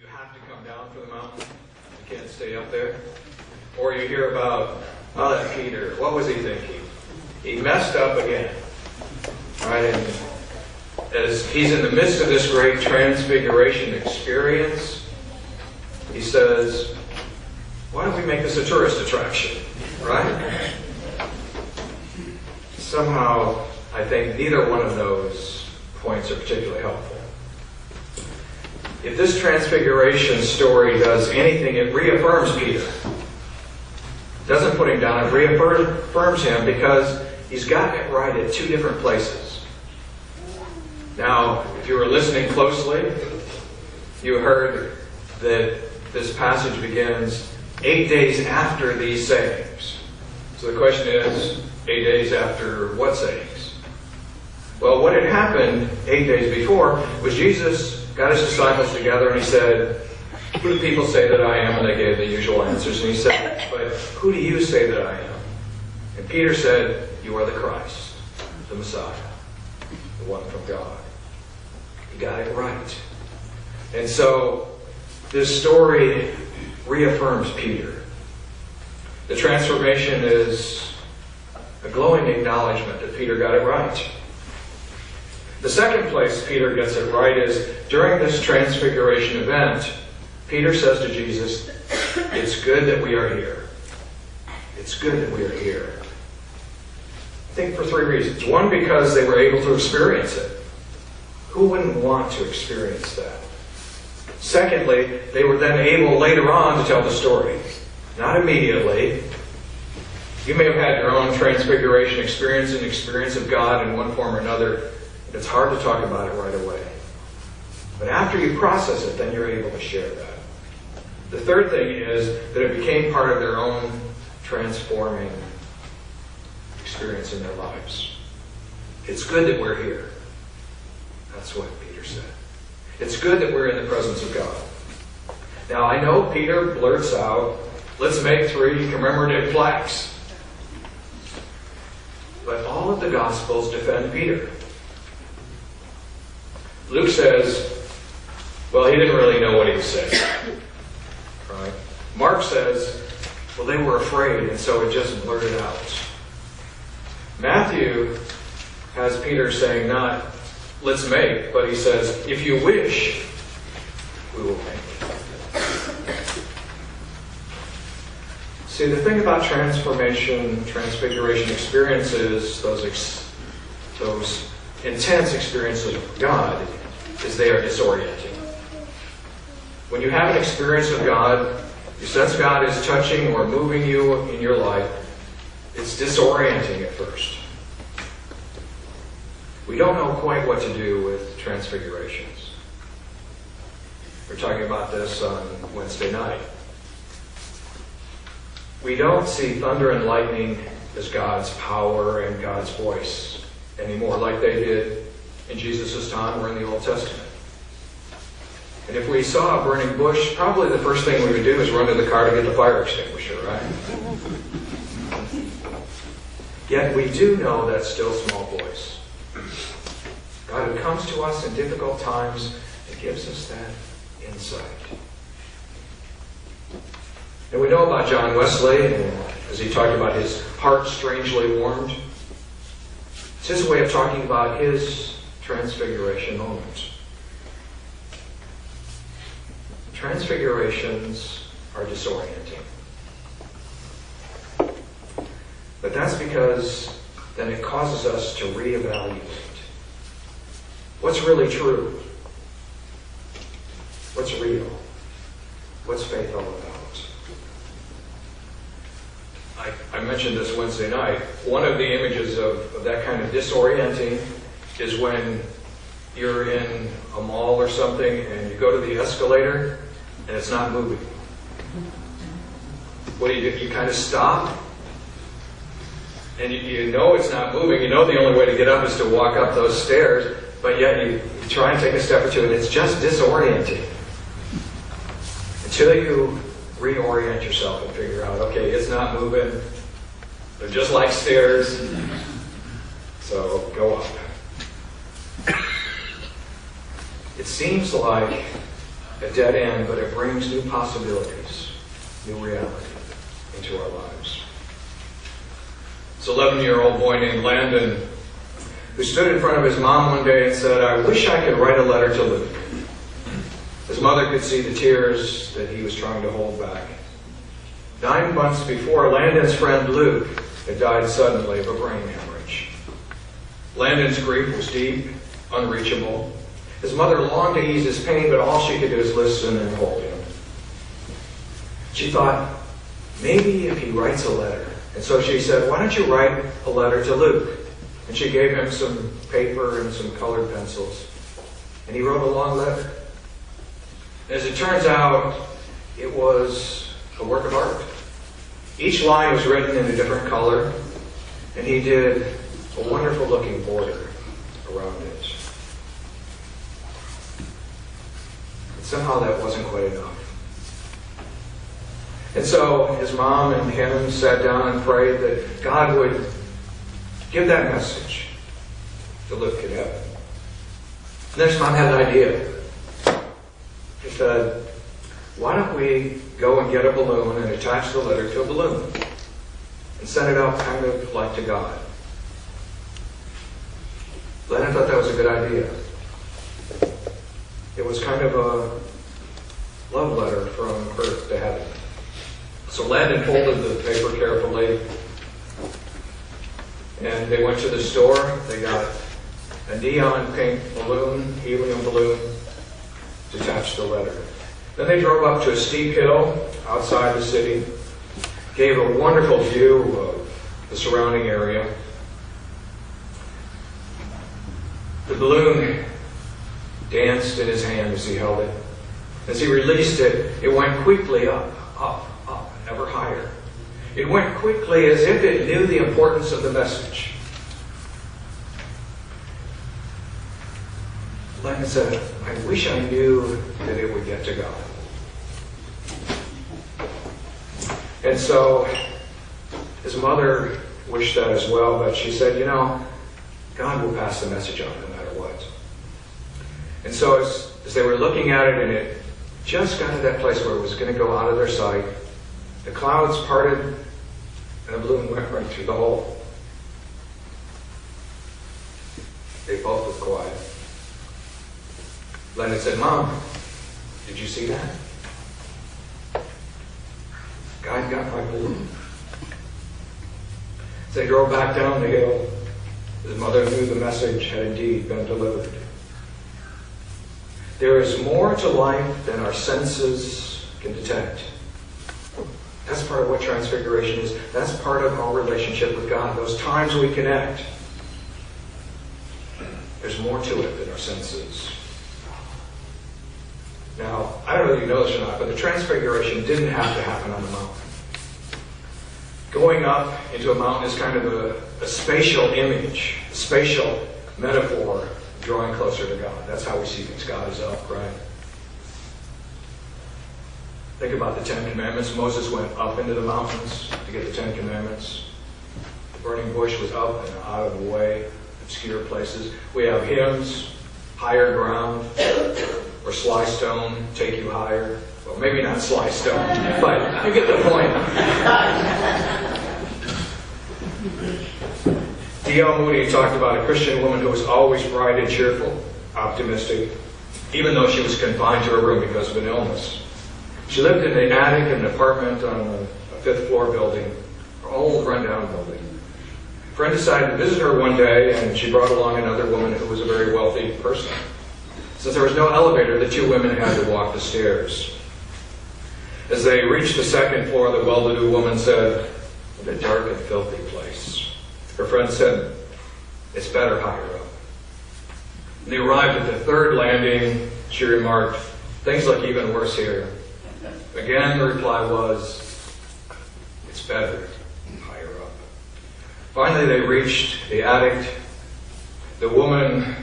You have to come down from the mountain. You can't stay up there. Or you hear about, oh, that Peter, what was he thinking? He messed up again. Right? And as he's in the midst of this great transfiguration experience, he says, why don't we make this a tourist attraction? Right? Somehow, I think neither one of those points are particularly helpful. If this transfiguration story does anything, it reaffirms Peter. It doesn't put him down, it reaffirms him because he's gotten it right at two different places. Now, if you were listening closely, you heard that this passage begins 8 days after these sayings. So the question is, 8 days after what sayings? Well, what had happened 8 days before was Jesus got his disciples together and he said, who do people say that I am? And they gave the usual answers. And he said, but who do you say that I am? And Peter said, you are the Christ, the Messiah, the one from God. He got it right. And so this story reaffirms Peter. The transformation is a glowing acknowledgement that Peter got it right. The second place Peter gets it right is during this transfiguration event, Peter says to Jesus, it's good that we are here. It's good that we are here. I think for three reasons. One, because they were able to experience it. Who wouldn't want to experience that? Secondly, they were then able later on to tell the story. Not immediately. You may have had your own transfiguration experience, an experience of God in one form or another. It's hard to talk about it right away. But after you process it, then you're able to share that. The third thing is that it became part of their own transforming experience in their lives. It's good that we're here. That's what Peter said. It's good that we're in the presence of God. Now, I know Peter blurts out, let's make 3 commemorative plaques. But all of the Gospels defend Peter. Luke says, well, he didn't really know what he was saying. Right? Mark says, well, they were afraid, and so it just blurted out. Matthew has Peter saying not, let's make, but he says, if you wish, we will make. See, the thing about transfiguration experiences, those intense experiences of God, is they are disorienting. When you have an experience of God, you sense God is touching or moving you in your life, it's disorienting at first. We don't know quite what to do with transfigurations. We're talking about this on Wednesday night. We don't see thunder and lightning as God's power and God's voice anymore like they did in Jesus' time or in the Old Testament. And if we saw a burning bush, probably the first thing we would do is run to the car to get the fire extinguisher, right? Yet we do know that still small voice. God who comes to us in difficult times and gives us that insight. And we know about John Wesley, and as he talked about his heart strangely warmed. It's his way of talking about his transfiguration moment. Transfigurations are disorienting. But that's because then it causes us to reevaluate. What's really true? What's real? What's faith all about? I mentioned this Wednesday night. One of the images of that kind of disorienting is when you're in a mall or something and you go to the escalator and it's not moving. What do? You kind of stop and you know it's not moving. You know the only way to get up is to walk up those stairs, but yet you try and take a step or two and it's just disorienting. Until you reorient yourself and figure out, okay, it's not moving. They're just like stairs. So go up. It seems like a dead end, but it brings new possibilities, new reality into our lives. This 11-year-old boy named Landon, who stood in front of his mom one day and said, "I wish I could write a letter to Luke." His mother could see the tears that he was trying to hold back. 9 months before, Landon's friend Luke had died suddenly of a brain hemorrhage. Landon's grief was deep, unreachable. His mother longed to ease his pain, but all she could do is listen and hold him. She thought, maybe if he writes a letter. And so she said, "Why don't you write a letter to Luke?" And she gave him some paper and some colored pencils. And he wrote a long letter. As it turns out, it was a work of art. Each line was written in a different color, and he did a wonderful looking border around it. But somehow that wasn't quite enough. And so his mom and him sat down and prayed that God would give that message to Luke in heaven. And then his mom had an idea. He said, "Why don't we go and get a balloon and attach the letter to a balloon and send it out kind of like to God?" Landon thought that was a good idea. It was kind of a love letter from earth to heaven. So Landon folded the paper carefully, and they went to the store. They got a neon pink balloon, helium balloon, to attach the letter. Then they drove up to a steep hill outside the city, gave a wonderful view of the surrounding area. The balloon danced in his hand as he held it. As he released it, it went quickly up, up, up, ever higher. It went quickly as if it knew the importance of the message. Landon said, "I wish I knew that it would get to God." And so his mother wished that as well, but she said, God will pass the message on no matter what. And so as they were looking at it, and it just got to that place where it was going to go out of their sight, the clouds parted and the balloon went right through the hole. They both were quiet. Landon said, "Mom, did you see that? God got my balloon." As they drove back down the hill, his mother knew the message had indeed been delivered. There is more to life than our senses can detect. That's part of what Transfiguration is. That's part of our relationship with God. Those times we connect. There's more to it than our senses. Now, I don't know if you know this or not, but the Transfiguration didn't have to happen on the mountain. Going up into a mountain is kind of a spatial image, a spatial metaphor, drawing closer to God. That's how we see things. God is up, right? Think about the Ten Commandments. Moses went up into the mountains to get the Ten Commandments. The burning bush was up and out of the way, obscure places. We have hymns, higher ground, or sly stone, take you higher. Well, maybe not sly stone, but you get the point. D.L. Moody talked about a Christian woman who was always bright and cheerful, optimistic, even though she was confined to her room because of an illness. She lived in the attic of an apartment on a fifth-floor building, an old, run-down building. A friend decided to visit her one day, and she brought along another woman who was a very wealthy person. Since there was no elevator, the two women had to walk the stairs. As they reached the second floor, the well-to-do woman said, "What a dark and filthy place." Her friend said, "It's better higher up." When they arrived at the third landing, she remarked, "Things look even worse here." Again, the reply was, "It's better higher up." Finally, they reached the attic. The woman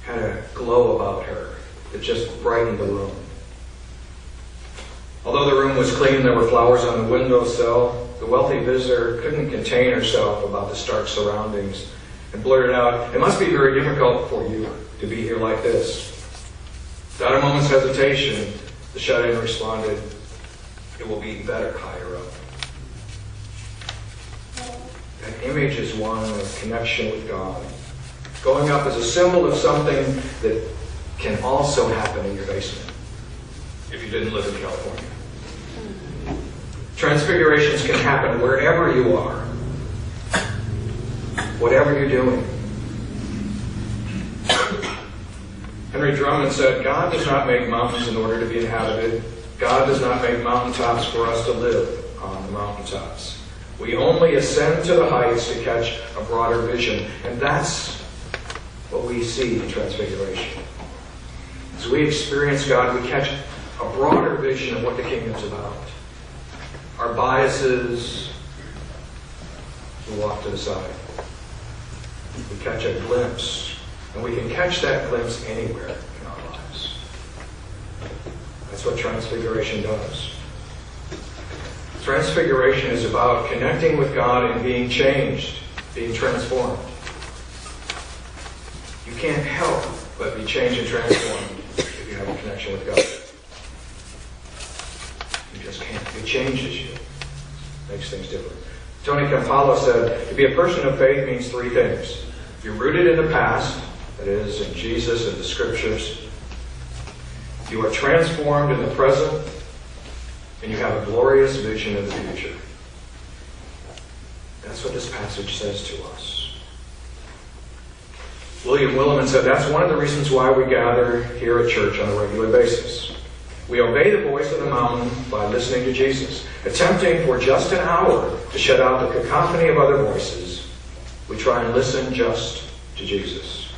had a glow about her that just brightened the room. Although the room was clean, there were flowers on the windowsill. The wealthy visitor couldn't contain herself about the stark surroundings and blurted out, "It must be very difficult for you to be here like this." Without a moment's hesitation, the shut-in responded, "It will be better higher up." That image is one of connection with God. Going up is a symbol of something that can also happen in your basement, if you didn't live in California. Transfigurations can happen wherever you are, whatever you're doing. Henry Drummond said, "God does not make mountains in order to be inhabited. God does not make mountaintops for us to live on the mountaintops. We only ascend to the heights to catch a broader vision." And that's what we see in Transfiguration. As we experience God, we catch a broader vision of what the kingdom's about. Our biases, we walk to the side. We catch a glimpse, and we can catch that glimpse anywhere in our lives. That's what Transfiguration does. Transfiguration is about connecting with God and being changed, being transformed. You can't help but be changed and transformed if you have a connection with God. You just can't. It changes you. Makes things different. Tony Campolo said, to be a person of faith means three things. You're rooted in the past, that is, in Jesus and the Scriptures. You are transformed in the present, and you have a glorious vision of the future. That's what this passage says to us. William Willimon said, that's one of the reasons why we gather here at church on a regular basis. We obey the voice of the mountain by listening to Jesus. Attempting for just an hour to shut out the cacophony of other voices, we try and listen just to Jesus.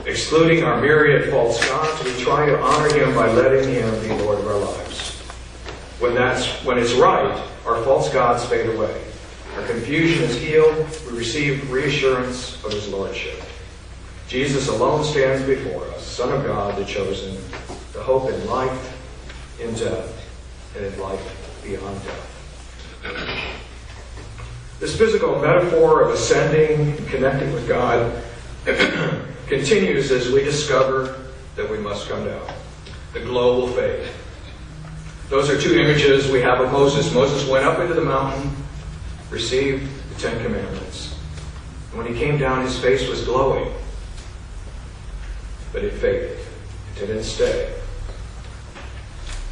Excluding our myriad false gods, we try to honor Him by letting Him be Lord of our lives. When it's right, our false gods fade away. Our confusion is healed. We receive reassurance of His Lordship. Jesus alone stands before us, Son of God, the chosen, the hope in life, in death, and in life beyond death. This physical metaphor of ascending and connecting with God continues as we discover that we must come down. The glow will fade. Those are two images we have of Moses. Moses went up into the mountain, received the Ten Commandments. And when he came down, his face was glowing. But it faded. It didn't stay.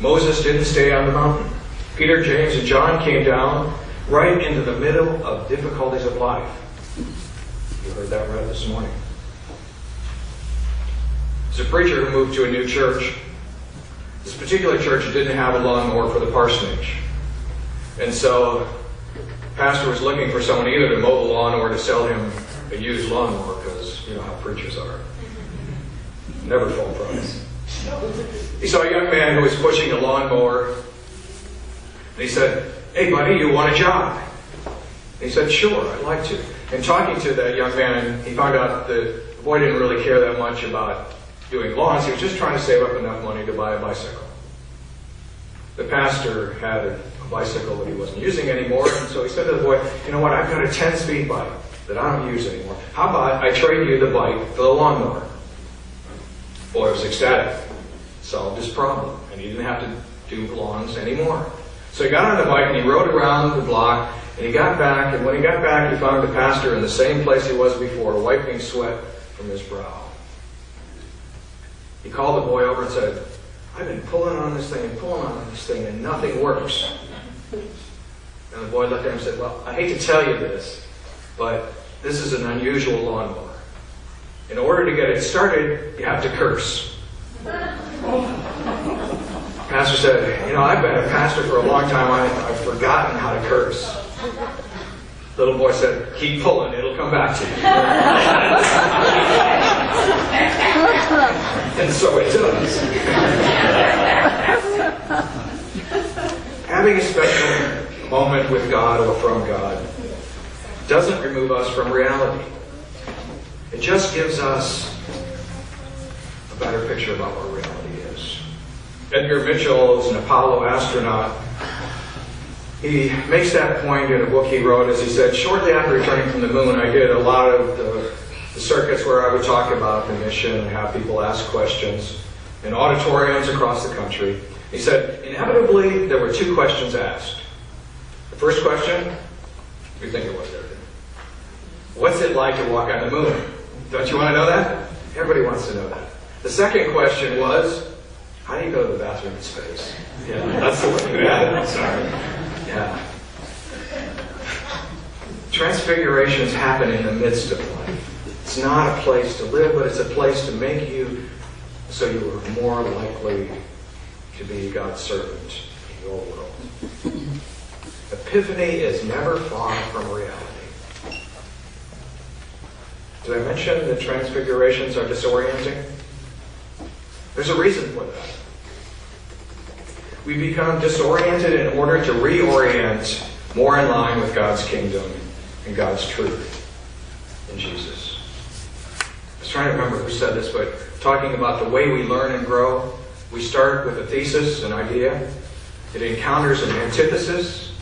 Moses didn't stay on the mountain. Peter, James, and John came down right into the middle of difficulties of life. You heard that read this morning. There's a preacher who moved to a new church. This particular church didn't have a lawnmower for the parsonage. And so the pastor was looking for someone either to mow the lawn or to sell him a used lawnmower, because you know how preachers are. Never full price. He saw a young man who was pushing a lawnmower, and he said, "Hey buddy, you want a job?" And he said, "Sure, I'd like to." And talking to that young man, he found out that the boy didn't really care that much about doing lawns. He was just trying to save up enough money to buy a bicycle. The pastor had a bicycle that he wasn't using anymore, and so he said to the boy, "You know what, I've got a 10-speed bike that I don't use anymore. How about I trade you the bike for the lawnmower?" The boy was ecstatic. Solved his problem, and he didn't have to do lawns anymore. So he got on the bike and he rode around the block, and he got back, and when he got back, he found the pastor in the same place he was before, wiping sweat from his brow. He called the boy over and said, "I've been pulling on this thing and pulling on this thing, and nothing works." And the boy looked at him and said, "Well, I hate to tell you this, but this is an unusual lawnmower. In order to get it started, you have to curse." The pastor said, "You know, I've been a pastor for a long time. I've forgotten how to curse." The little boy said, "Keep pulling. It'll come back to you." And so it does. Having a special moment with God or from God doesn't remove us from reality. It just gives us a better picture about what reality is. Edgar Mitchell is an Apollo astronaut. He makes that point in a book he wrote, as he said, "Shortly after returning from the moon, I did a lot of the circuits where I would talk about the mission and have people ask questions. in auditoriums across the country. He said, inevitably, there were two questions asked. The first question, what do you think it was there? What's it like to walk on the moon? Don't you want to know that? Everybody wants to know that. The second question was, how do you go to the bathroom in space? Yeah, that's the one. Yeah, sorry. Yeah. Transfigurations happen in the midst of life. It's not a place to live, but it's a place to make you so you are more likely to be God's servant in your world. Epiphany is never far from reality. Did I mention that transfigurations are disorienting? There's a reason for that. We become disoriented in order to reorient more in line with God's kingdom and God's truth in Jesus. I was trying to remember who said this, but talking about the way we learn and grow, we start with a thesis, an idea. It encounters an antithesis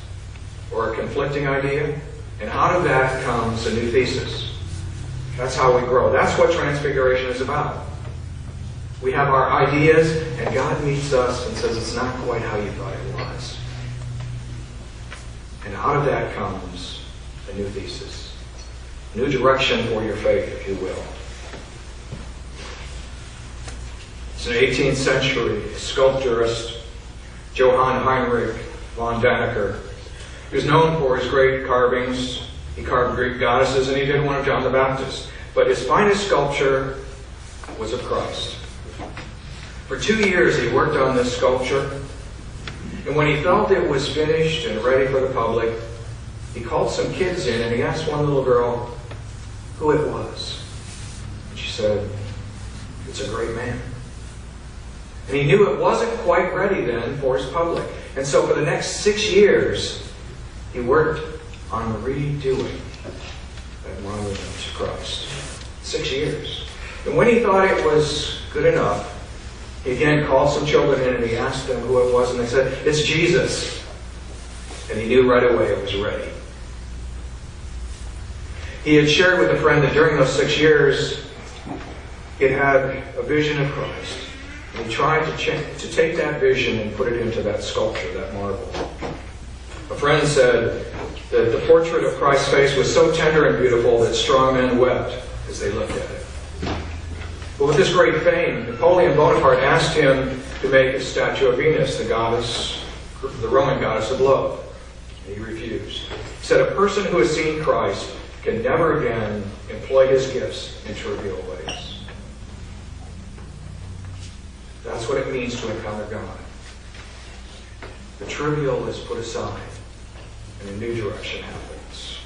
or a conflicting idea, and out of that comes a new thesis. That's how we grow. That's what Transfiguration is about. We have our ideas, and God meets us and says, it's not quite how you thought it was. And out of that comes a new thesis. A new direction for your faith, if you will. It's an 18th century sculpturist, Johann Heinrich von Dannecker. He was known for his great carvings. He carved Greek goddesses, and he did one of John the Baptist. But his finest sculpture was of Christ. For 2 years he worked on this sculpture, and when he felt it was finished and ready for the public, he called some kids in and he asked one little girl who it was. And she said, it's a great man. And he knew it wasn't quite ready then for his public. And so for the next 6 years, he worked on redoing that monument to Christ. 6 years. And when he thought it was good enough, he again called some children in and he asked them who it was, and they said, it's Jesus. And he knew right away it was ready. He had shared with a friend that during those 6 years, he had a vision of Christ. And he tried to take that vision and put it into that sculpture, that marble. A friend said that the portrait of Christ's face was so tender and beautiful that strong men wept as they looked at it. But with this great fame, Napoleon Bonaparte asked him to make a statue of Venus, the Roman goddess of love. And he refused. He said, a person who has seen Christ can never again employ his gifts in trivial ways. That's what it means to encounter God. The trivial is put aside, and a new direction happens.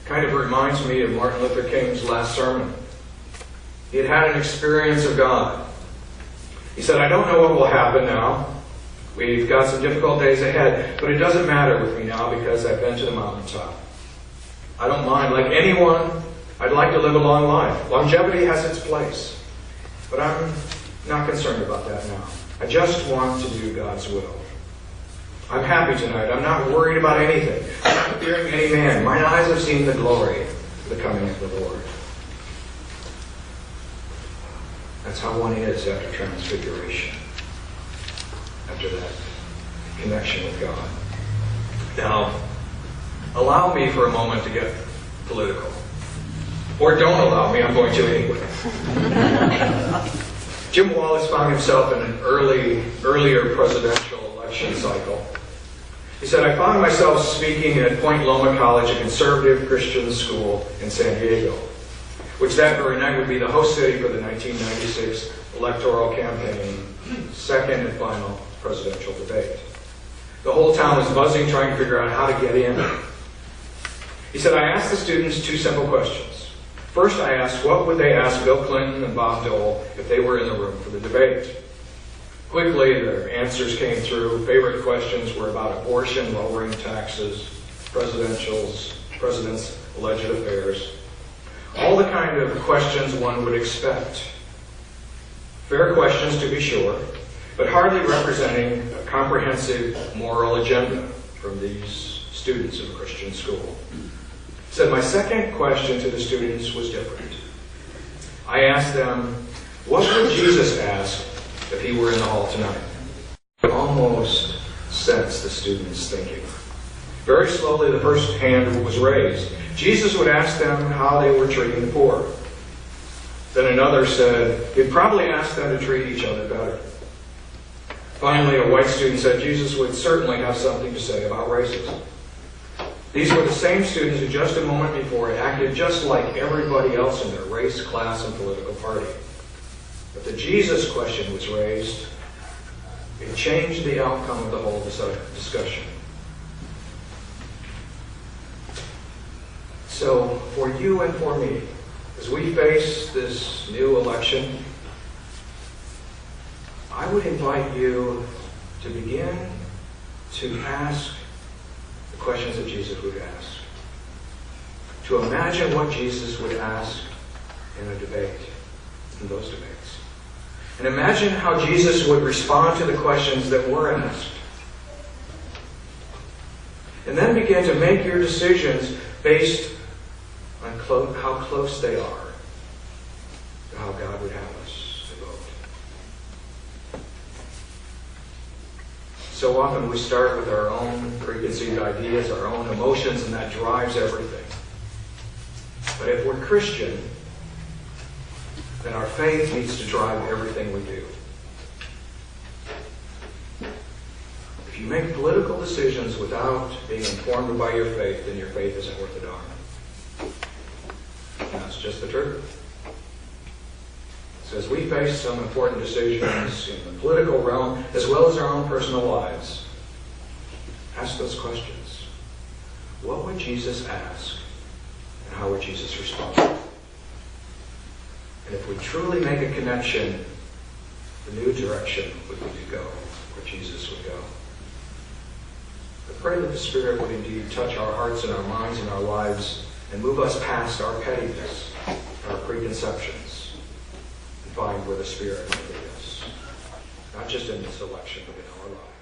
Kind of reminds me of Martin Luther King's last sermon. He had had an experience of God. He said, I don't know what will happen now. We've got some difficult days ahead, but it doesn't matter with me now because I've been to the mountaintop. I don't mind. Like anyone, I'd like to live a long life. Longevity has its place. But I'm not concerned about that now. I just want to do God's will. I'm happy tonight. I'm not worried about anything. I'm not fearing any man. Mine eyes have seen the glory of the coming of the Lord. That's how one is after Transfiguration. After that connection with God. Now, allow me for a moment to get political. Or don't allow me, I'm going to anyway. Jim Wallace found himself in an earlier presidential election cycle. He said, I found myself speaking at Point Loma College, a conservative Christian school in San Diego, which that very night would be the host city for the 1996 electoral campaign, second and final presidential debate. The whole town was buzzing, trying to figure out how to get in. He said, I asked the students two simple questions. First, I asked, what would they ask Bill Clinton and Bob Dole if they were in the room for the debate? Quickly, their answers came through. Favorite questions were about abortion, lowering taxes, president's alleged affairs. All the kind of questions one would expect. Fair questions, to be sure, but hardly representing a comprehensive moral agenda from these students of a Christian school. He said, my second question to the students was different. I asked them, What would Jesus ask if he were in the hall tonight? I almost sense the students thinking. Very slowly, the first hand was raised. Jesus would ask them how they were treating the poor. Then another said, he'd probably ask them to treat each other better. Finally, a white student said Jesus would certainly have something to say about racism. These were the same students who just a moment before had acted just like everybody else in their race, class, and political party. But the Jesus question was raised. It changed the outcome of the whole discussion. So, for you and for me, as we face this new election, I would invite you to begin to ask the questions that Jesus would ask. To imagine what Jesus would ask in a debate, in those debates. And imagine how Jesus would respond to the questions that were asked. And then begin to make your decisions based on how close they are to how God would have us to vote. So often we start with our own preconceived ideas, our own emotions, and that drives everything. But if we're Christian, then our faith needs to drive everything we do. If you make political decisions without being informed by your faith, then your faith isn't worth a darn. That's just the truth. So as we face some important decisions in the political realm, as well as our own personal lives, ask those questions. What would Jesus ask? And how would Jesus respond? And if we truly make a connection, the new direction would be to go where Jesus would go. I pray that the Spirit would indeed touch our hearts and our minds and our lives and move us past our pettiness, our preconceptions, and find where the Spirit might lead us. Not just in this election, but in our lives.